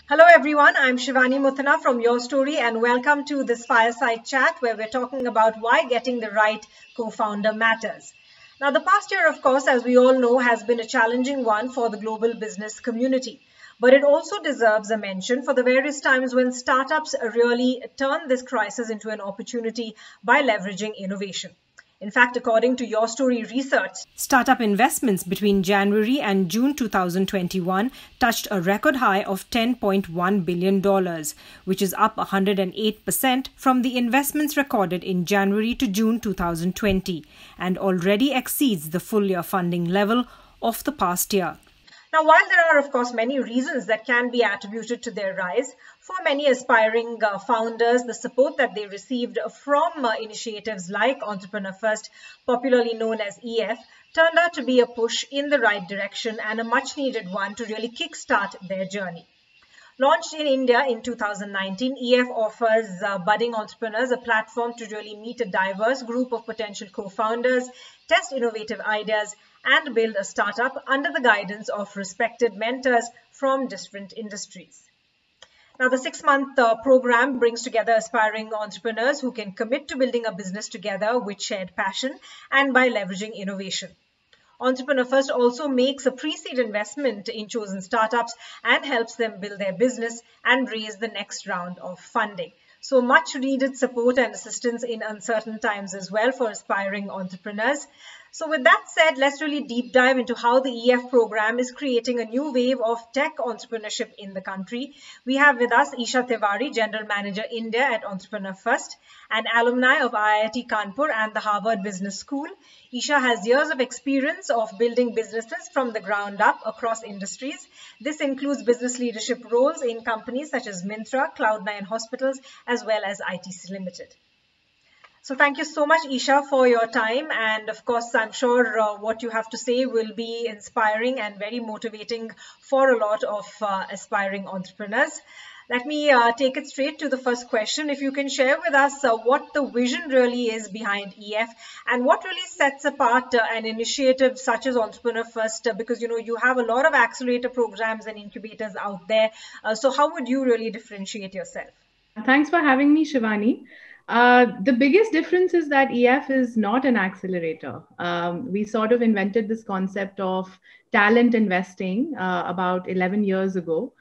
Hello everyone, I'm Shivani Muthana from Your Story and welcome to this fireside chat where we're talking about why getting the right co-founder matters. Now the past year, of course, as we all know, has been a challenging one for the global business community. But it also deserves a mention for the various times when startups really turn this crisis into an opportunity by leveraging innovation. In fact, according to Your Story research, startup investments between January and June 2021 touched a record high of $10.1 billion, which is up 108% from the investments recorded in January to June 2020 and already exceeds the full year funding level of the past year. Now, while there are, of course, many reasons that can be attributed to their rise, for many aspiring founders, the support that they received from initiatives like Entrepreneur First, popularly known as EF, turned out to be a push in the right direction and a much needed one to really kickstart their journey. Launched in India in 2019, EF offers budding entrepreneurs a platform to really meet a diverse group of potential co-founders, test innovative ideas, and build a startup under the guidance of respected mentors from different industries. Now, the 6-month program brings together aspiring entrepreneurs who can commit to building a business together with shared passion and by leveraging innovation. Entrepreneur First also makes a pre-seed investment in chosen startups and helps them build their business and raise the next round of funding. So much needed support and assistance in uncertain times as well for aspiring entrepreneurs. So with that said, let's really deep dive into how the EF program is creating a new wave of tech entrepreneurship in the country. We have with us Isha Tiwari, General Manager India at Entrepreneur First, an alumni of IIT Kanpur and the Harvard Business School. Isha has years of experience of building businesses from the ground up across industries. This includes business leadership roles in companies such as Myntra, Cloud9 Hospitals, as well as ITC Limited. So thank you so much, Isha, for your time. And of course, I'm sure what you have to say will be inspiring and very motivating for a lot of aspiring entrepreneurs. Let me take it straight to the first question. If you can share with us what the vision really is behind EF and what really sets apart an initiative such as Entrepreneur First, because you have a lot of accelerator programs and incubators out there. So how would you really differentiate yourself? Thanks for having me, Shivani. The biggest difference is that EF is not an accelerator. We sort of invented this concept of talent investing about 11 years ago.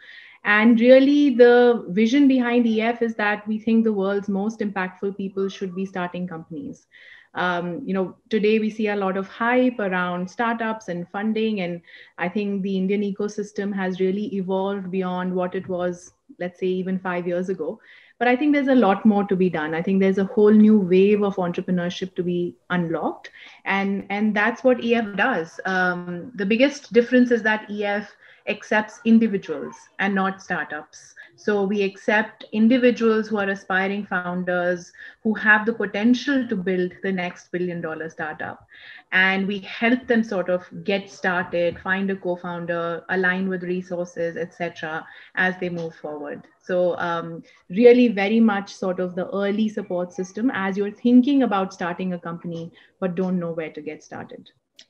And really, the vision behind EF is that we think the world's most impactful people should be starting companies. Today we see a lot of hype around startups and funding, and I think the Indian ecosystem has really evolved beyond what it was, let's say, even 5 years ago. But I think there's a lot more to be done. I think there's a whole new wave of entrepreneurship to be unlocked, and that's what EF does. The biggest difference is that EF accepts individuals and not startups. So we accept individuals who are aspiring founders who have the potential to build the next $1 billion startup. And we help them sort of get started, find a co-founder, align with resources, etc., as they move forward. So really very much sort of the early support system as you're thinking about starting a company, but don't know where to get started.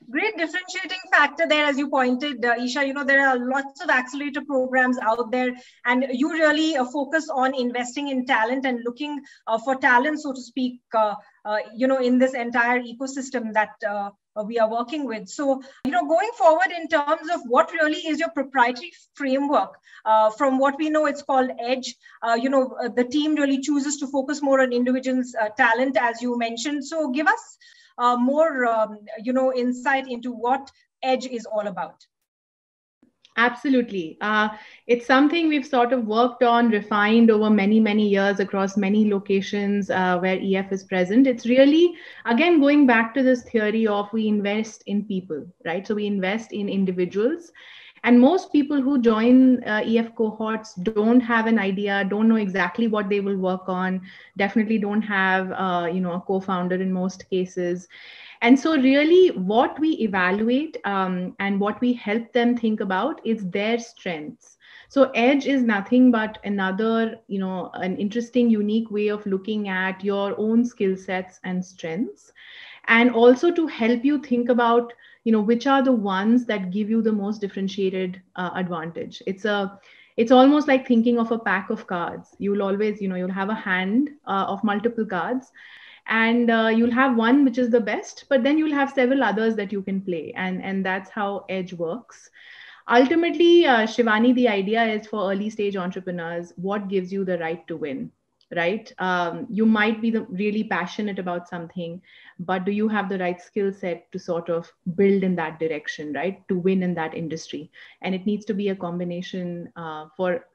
Great differentiating factor there, as you pointed, Isha. There are lots of accelerator programs out there, and you really focus on investing in talent and looking for talent, so to speak, in this entire ecosystem that we are working with. So, going forward in terms of what really is your proprietary framework, from what we know, it's called EDGE. The team really chooses to focus more on individuals' talent, as you mentioned. So, give us more, insight into what EDGE is all about. Absolutely. It's something we've sort of worked on, refined over many, many years across many locations where EF is present. It's really, again, going back to this theory of we invest in people, right? So we invest in individuals. And most people who join EF cohorts don't have an idea, don't know exactly what they will work on, definitely don't have, a co-founder in most cases. And so really what we evaluate and what we help them think about is their strengths. So EDGE is nothing but another, an interesting, unique way of looking at your own skill sets and strengths. And also to help you think about which are the ones that give you the most differentiated advantage. It's a It's almost like thinking of a pack of cards. You'll always, you'll have a hand of multiple cards, and you'll have one which is the best, but then you'll have several others that you can play, and that's how Edge works. Ultimately, Shivani, the idea is for early stage entrepreneurs, what gives you the right to win, right? You might be really passionate about something, but do you have the right skill set to sort of build in that direction, right? To win in that industry. And it needs to be a combination for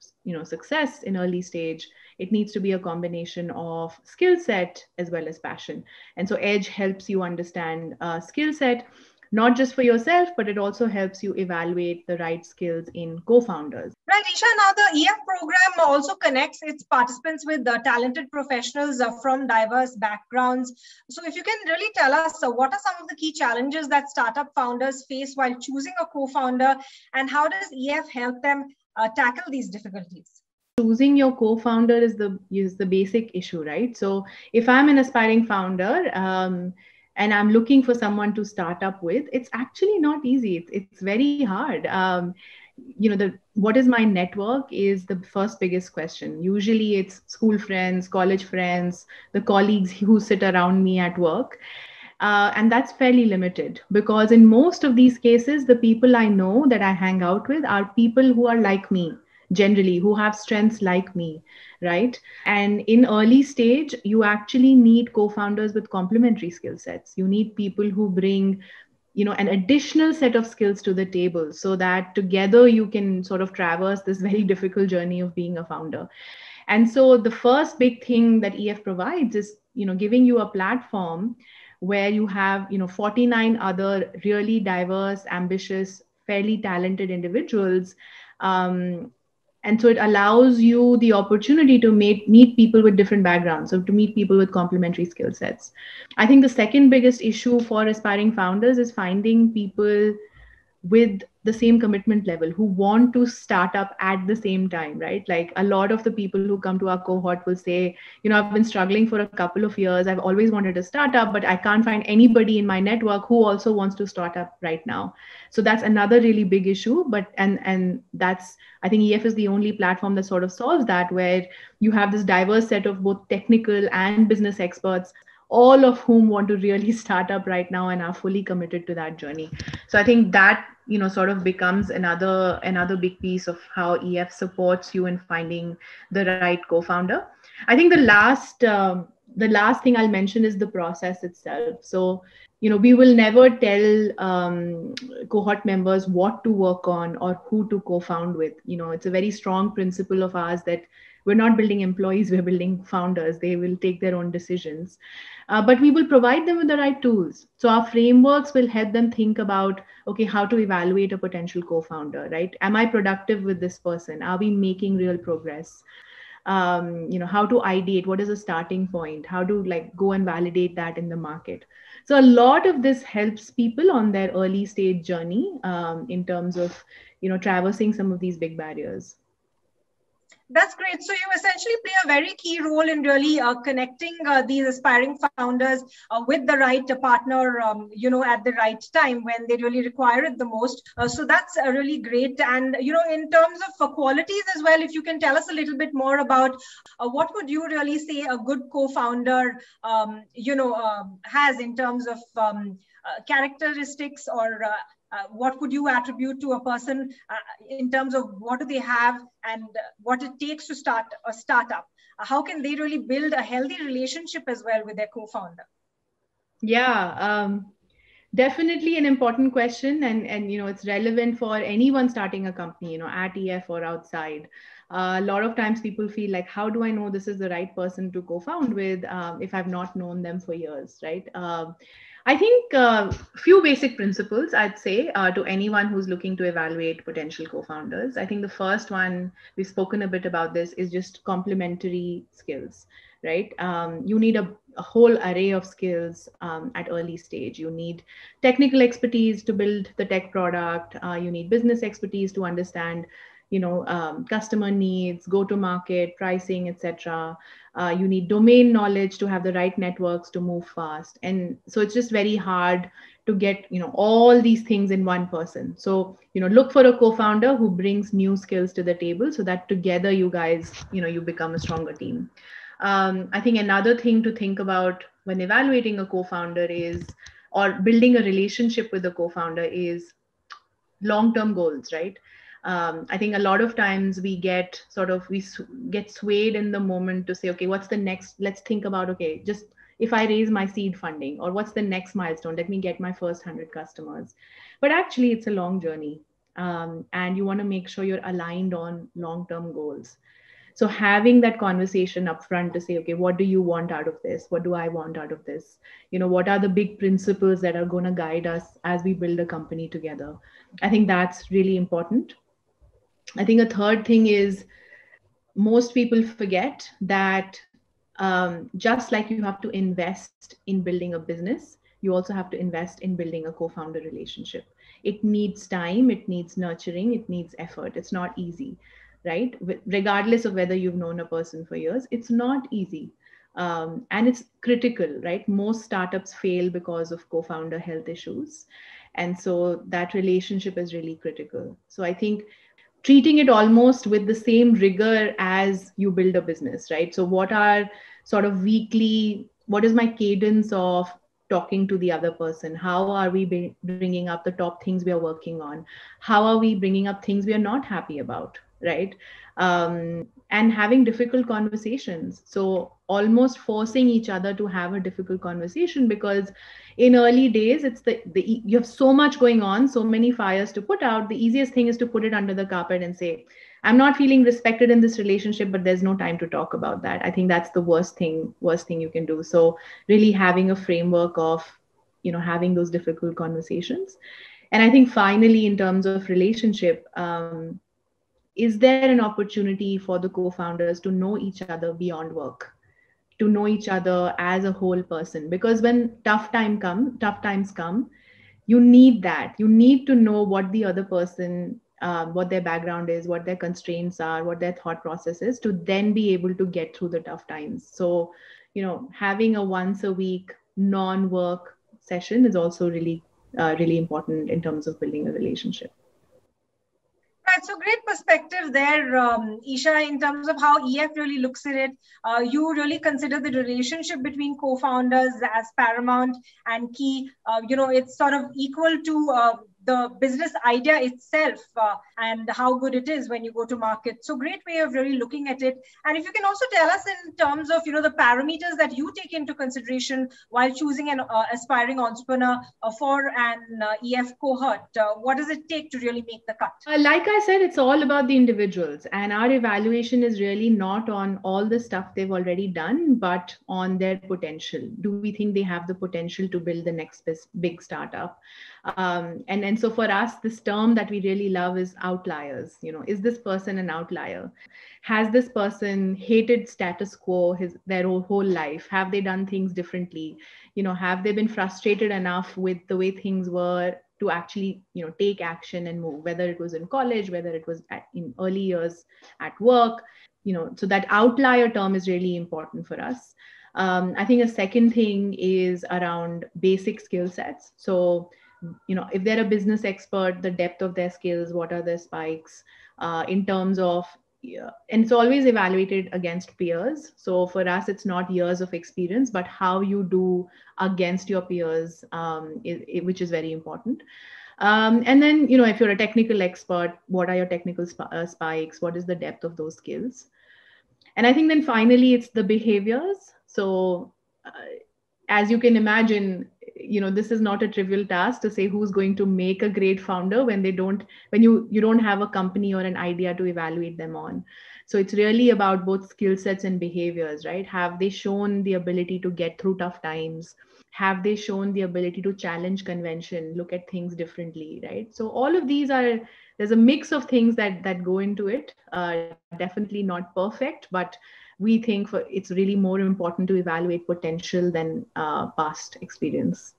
success in early stage. It needs to be a combination of skill set as well as passion. And so Edge helps you understand skill set, not just for yourself, but it also helps you evaluate the right skills in co-founders. Right, Isha. Now, the EF program also connects its participants with talented professionals from diverse backgrounds. So, if you can really tell us what are some of the key challenges that startup founders face while choosing a co-founder, and how does EF help them tackle these difficulties? Choosing your co-founder is the basic issue, right? So, if I'm an aspiring founder, and I'm looking for someone to start up with, it's actually not easy. It's very hard. What is my network is the first biggest question. Usually it's school friends, college friends, the colleagues who sit around me at work. And that's fairly limited, because in most of these cases, the people I know that I hang out with are people who are like me, generally, who have strengths like me, right? And in early stage, you actually need co-founders with complementary skill sets. You need people who bring an additional set of skills to the table, so that together you can sort of traverse this very difficult journey of being a founder. And so the first big thing that EF provides is giving you a platform where you have 49 other really diverse, ambitious, fairly talented individuals. And so it allows you the opportunity to meet people with different backgrounds, so to meet people with complementary skill sets. I think the second biggest issue for aspiring founders is finding people with the same commitment level who want to start up at the same time, right? Like, a lot of the people who come to our cohort will say, I've been struggling for a couple of years. I've always wanted to start up, but I can't find anybody in my network who also wants to start up right now. So that's another really big issue. But and that's, I think EF is the only platform that sort of solves that, where you have this diverse set of both technical and business experts, all of whom want to really start up right now and are fully committed to that journey. So I think that sort of becomes another big piece of how EF supports you in finding the right co-founder. I think the last thing I'll mention is the process itself. So we will never tell cohort members what to work on or who to co-found with. It's a very strong principle of ours that we're not building employees, we're building founders. They will take their own decisions. But we will provide them with the right tools. So our frameworks will help them think about, okay, how to evaluate a potential co-founder, right? Am I productive with this person? Are we making real progress? How to ideate, what is the starting point? How to go and validate that in the market? So a lot of this helps people on their early stage journey in terms of, traversing some of these big barriers. That's great. So you essentially play a very key role in really connecting these aspiring founders with the right partner, at the right time when they really require it the most. So that's really great. And, in terms of qualities as well, if you can tell us a little bit more about what would you really say a good co-founder, has in terms of characteristics, or what would you attribute to a person in terms of what do they have and what it takes to start a startup? How can they really build a healthy relationship as well with their co-founder? Yeah, definitely an important question, and it's relevant for anyone starting a company, at EF or outside. A lot of times people feel like, how do I know this is the right person to co-found with if I've not known them for years, right? I think a few basic principles I'd say to anyone who's looking to evaluate potential co-founders. I think the first one, we've spoken a bit about this, is just complementary skills, right? You need a whole array of skills at early stage. You need technical expertise to build the tech product. You need business expertise to understand customer needs, go to market, pricing, etc. You need domain knowledge to have the right networks to move fast. And so it's just very hard to get, all these things in one person. So, look for a co-founder who brings new skills to the table so that together you guys, you become a stronger team. I think another thing to think about when evaluating a co-founder is, or building a relationship with a co-founder is long-term goals, right? I think a lot of times we get swayed in the moment to say, okay, what's the next? Let's think about, okay, just if I raise my seed funding, or what's the next milestone? Let me get my first 100 customers. But actually, it's a long journey. And you want to make sure you're aligned on long-term goals. So having that conversation upfront to say, okay, what do you want out of this? What do I want out of this? What are the big principles that are going to guide us as we build a company together? I think that's really important. I think a third thing is, most people forget that just like you have to invest in building a business, you also have to invest in building a co-founder relationship. It needs time, it needs nurturing, it needs effort. It's not easy, right? Regardless of whether you've known a person for years, it's not easy. And it's critical, right? Most startups fail because of co-founder health issues. And so that relationship is really critical. So I think treating it almost with the same rigor as you build a business, right? So what are sort of what is my cadence of talking to the other person? How are we bringing up the top things we are working on? How are we bringing up things we are not happy about, right? And having difficult conversations. So almost forcing each other to have a difficult conversation, because in early days, it's you have so much going on, so many fires to put out. The easiest thing is to put it under the carpet and say, I'm not feeling respected in this relationship, but there's no time to talk about that. I think that's the worst thing you can do. So really having a framework of, having those difficult conversations. And I think finally, in terms of relationship, is there an opportunity for the co-founders to know each other beyond work, to know each other as a whole person? Because when tough times come, you need that. You need to know what the other person, what their background is, what their constraints are, what their thought process is, to then be able to get through the tough times. So, having a once a week non-work session is also really, really important in terms of building a relationship. Right, so great perspective there, Isha, in terms of how EF really looks at it. You really consider the relationship between co-founders as paramount and key. It's sort of equal to the business idea itself and how good it is when you go to market. So great way of really looking at it. And if you can also tell us in terms of, the parameters that you take into consideration while choosing an aspiring entrepreneur for an EF cohort, what does it take to really make the cut? Like I said, it's all about the individuals, and our evaluation is really not on all the stuff they've already done, but on their potential. Do we think they have the potential to build the next big startup? And so for us, this term that we really love is outliers. Is this person an outlier? Has this person hated status quo their whole life? Have they done things differently? Have they been frustrated enough with the way things were to actually, take action and move, whether it was in college, whether it was in early years at work, so that outlier term is really important for us. I think a second thing is around basic skill sets. So, if they're a business expert, the depth of their skills, what are their spikes in terms of, and it's always evaluated against peers. So for us, it's not years of experience, but how you do against your peers, which is very important. And then, if you're a technical expert, what are your technical spikes? What is the depth of those skills? And I think then finally, it's the behaviors. So as you can imagine, this is not a trivial task to say who's going to make a great founder when you don't have a company or an idea to evaluate them on. So it's really about both skill sets and behaviors, right? Have they shown the ability to get through tough times? Have they shown the ability to challenge convention, look at things differently, right? So all of these there's a mix of things that go into it. Definitely not perfect, but we think it's really more important to evaluate potential than past experience.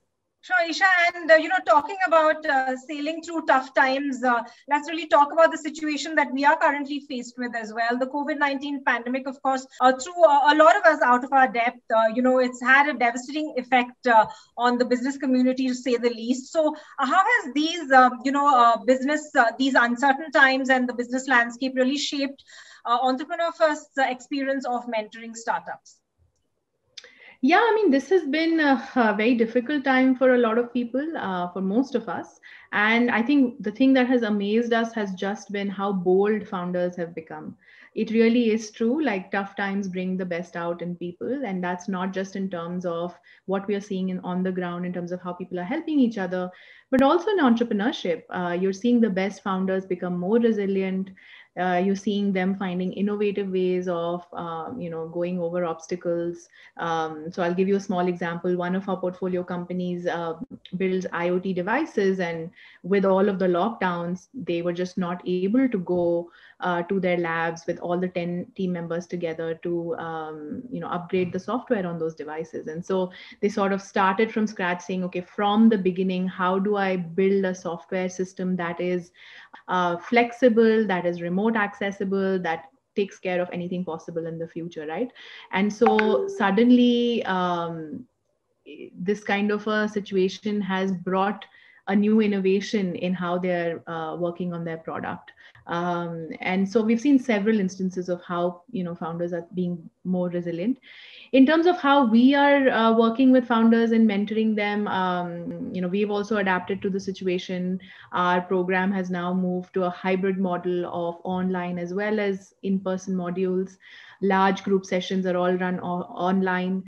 Sure, Isha, and talking about sailing through tough times, let's really talk about the situation that we are currently faced with as well. The COVID-19 pandemic, of course, threw a lot of us out of our depth. It's had a devastating effect on the business community, to say the least. So, how has these, these uncertain times and the business landscape really shaped Entrepreneur First's experience of mentoring startups? Yeah, I mean, this has been a very difficult time for a lot of people, for most of us. And I think the thing that has amazed us has just been how bold founders have become. It really is true, like tough times bring the best out in people. And that's not just in terms of what we are seeing on the ground, in terms of how people are helping each other, but also in entrepreneurship. You're seeing the best founders become more resilient. You're seeing them finding innovative ways of, going over obstacles. So I'll give you a small example. One of our portfolio companies builds IoT devices, and with all of the lockdowns, they were just not able to go to their labs with all the 10 team members together to, upgrade the software on those devices. And so they sort of started from scratch saying, okay, from the beginning, how do I build a software system that is flexible, that is remote accessible, that takes care of anything possible in the future, right? And so suddenly this kind of a situation has brought a new innovation in how they're working on their product. And so we've seen several instances of how founders are being more resilient. In terms of how we are working with founders and mentoring them, we've also adapted to the situation. Our program has now moved to a hybrid model of online as well as in-person modules. Large group sessions are all run online.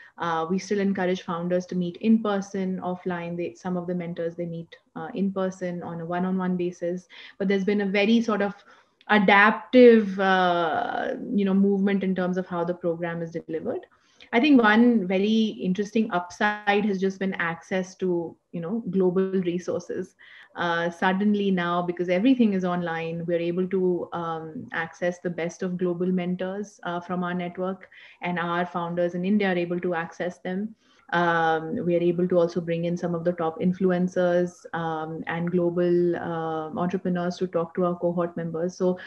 We still encourage founders to meet in person, offline. Some of the mentors, they meet in person on a one-on-one basis. But there's been a very sort of adaptive, movement in terms of how the program is delivered. I think one very interesting upside has just been access to, global resources. Suddenly now, because everything is online, we're able to access the best of global mentors from our network, and our founders in India are able to access them. We are able to also bring in some of the top influencers and global entrepreneurs to talk to our cohort members. So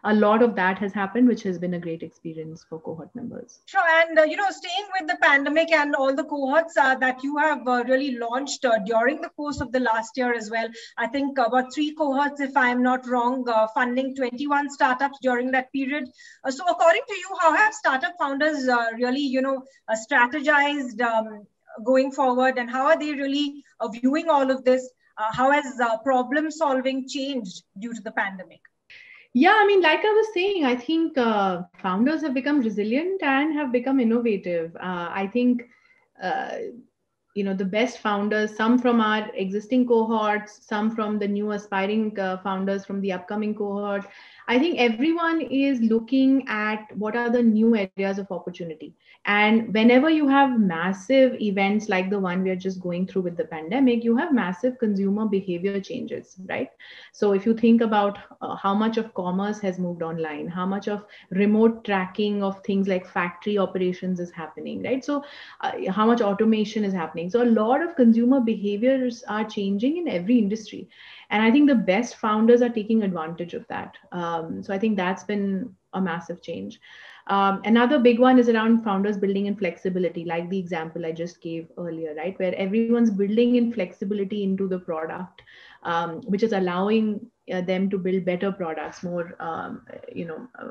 a lot of that has happened, which has been a great experience for cohort members. Sure. And, staying with the pandemic and all the cohorts that you have really launched during the course of the last year as well, I think about 3 cohorts, if I'm not wrong, funding 21 startups during that period. So according to you, how have startup founders really, strategized going forward, and how are they really viewing all of this? How has problem solving changed due to the pandemic? Yeah, I mean, like I was saying, I think founders have become resilient and have become innovative. I think, the best founders, some from our existing cohorts, some from the new aspiring founders from the upcoming cohort. I think everyone is looking at what are the new areas of opportunity. And whenever you have massive events like the one we are just going through with the pandemic, you have massive consumer behavior changes, right? So if you think about how much of commerce has moved online, how much of remote tracking of things like factory operations is happening, right? So how much automation is happening. So a lot of consumer behaviors are changing in every industry. And I think the best founders are taking advantage of that. So I think that's been a massive change. Another big one is around founders building in flexibility, like the example I just gave earlier, right? Where everyone's building in flexibility into the product, which is allowing them to build better products, more,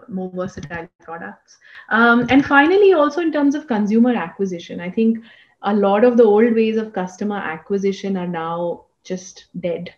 more versatile products. And finally, also in terms of consumer acquisition, I think a lot of the old ways of customer acquisition are now just dead.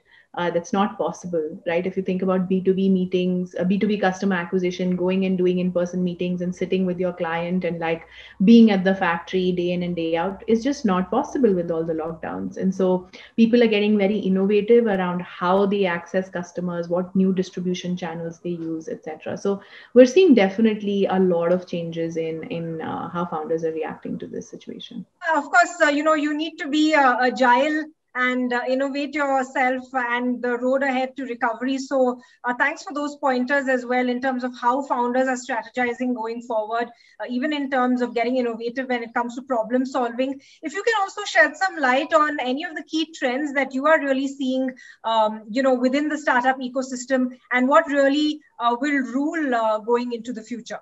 That's not possible, right? If you think about B2B meetings, B2B customer acquisition, going and doing in-person meetings and sitting with your client and like being at the factory day in and day out is just not possible with all the lockdowns. And so people are getting very innovative around how they access customers, what new distribution channels they use, etc. So we're seeing definitely a lot of changes in how founders are reacting to this situation. Of course, you need to be agile and innovate yourself and the road ahead to recovery. So thanks for those pointers as well in terms of how founders are strategizing going forward, even in terms of getting innovative when it comes to problem solving. If you can also shed some light on any of the key trends that you are really seeing, within the startup ecosystem, and what really will rule going into the future.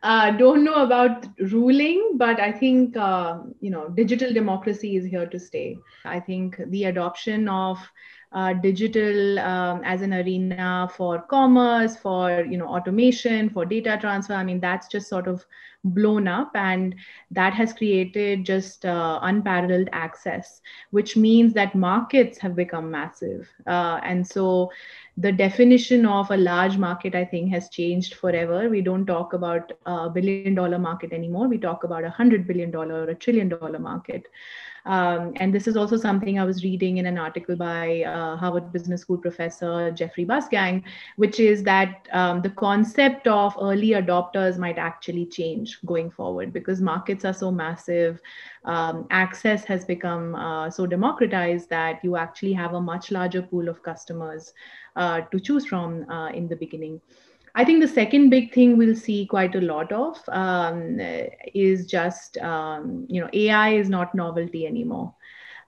Don't know about ruling, but I think digital democracy is here to stay. I think the adoption of digital as an arena for commerce, for automation, for data transfer, I mean, that's just sort of blown up, and that has created just unparalleled access, which means that markets have become massive, and so the definition of a large market, I think, has changed forever. We don't talk about a $1 billion market anymore. We talk about $100 billion or $1 trillion market. And this is also something I was reading in an article by Harvard Business School professor Jeffrey Busgang, which is that the concept of early adopters might actually change going forward because markets are so massive. Access has become so democratized that you actually have a much larger pool of customers to choose from in the beginning. I think the second big thing we'll see quite a lot of is just, AI is not novelty anymore.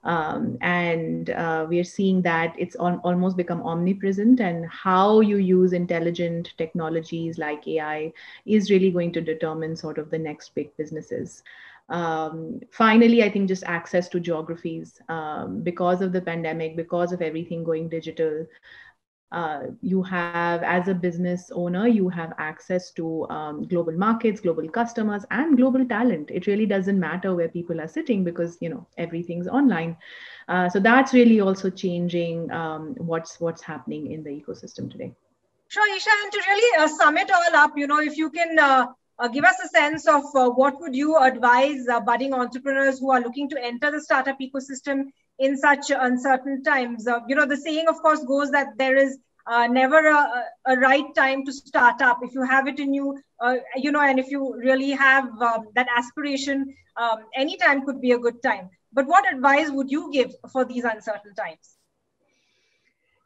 And we are seeing that it's almost become omnipresent, and how you use intelligent technologies like AI is really going to determine sort of the next big businesses. Finally, I think just access to geographies because of the pandemic, because of everything going digital. You have, as a business owner, you have access to global markets, global customers, and global talent. It really doesn't matter where people are sitting because everything's online. So that's really also changing what's happening in the ecosystem today. Sure, Isha, and to really sum it all up, if you can give us a sense of what would you advise budding entrepreneurs who are looking to enter the startup ecosystem in such uncertain times. The saying, of course, goes that there is never a right time to start up. If you have it in you, and if you really have that aspiration, any time could be a good time. But what advice would you give for these uncertain times?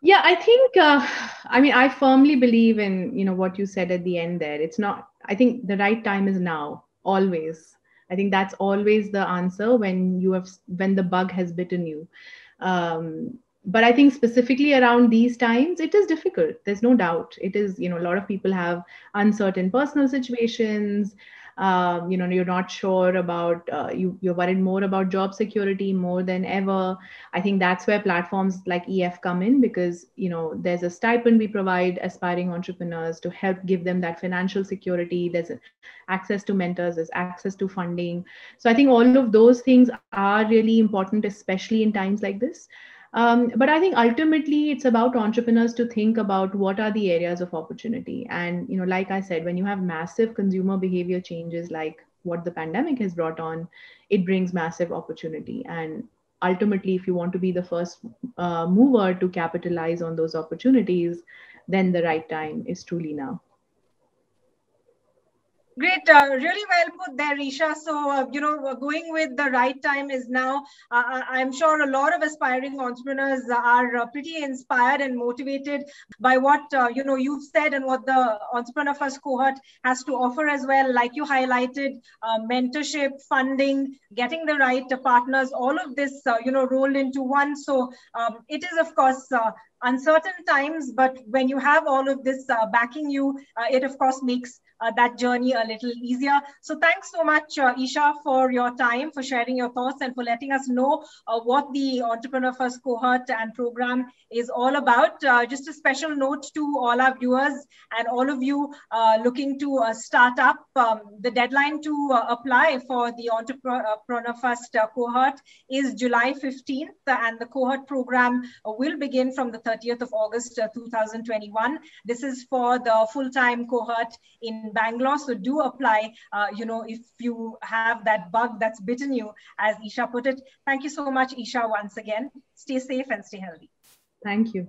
Yeah, I think, I firmly believe in, what you said at the end there. I think the right time is now, always. I think that's always the answer when the bug has bitten you. But I think specifically around these times, it is difficult. There's no doubt. It is, a lot of people have uncertain personal situations. You're not sure about, you're worried more about job security more than ever. I think that's where platforms like EF come in because, there's a stipend we provide aspiring entrepreneurs to help give them that financial security. There's access to mentors, there's access to funding. So I think all of those things are really important, especially in times like this. But I think ultimately it's about entrepreneurs to think about what are the areas of opportunity. And, like I said, when you have massive consumer behavior changes like what the pandemic has brought on, it brings massive opportunity. And ultimately, if you want to be the first mover to capitalize on those opportunities, then the right time is truly now. Great. Really well put there, Isha. So, going with the right time is now. I'm sure a lot of aspiring entrepreneurs are pretty inspired and motivated by what, you've said and what the Entrepreneur First cohort has to offer as well. Like you highlighted, mentorship, funding, getting the right partners, all of this, rolled into one. So it is, of course, uncertain times, but when you have all of this backing you, it, of course, makes that journey a little easier. So thanks so much, Isha, for your time, for sharing your thoughts and for letting us know what the Entrepreneur First cohort and program is all about. Just a special note to all our viewers and all of you looking to start up. The deadline to apply for the Entrepreneur First cohort is July 15th, and the cohort program will begin from the 30th of August 2021. This is for the full-time cohort in Bangalore. So do apply, if you have that bug that's bitten you, as Isha put it. Thank you so much, Isha, once again. Stay safe and stay healthy. Thank you.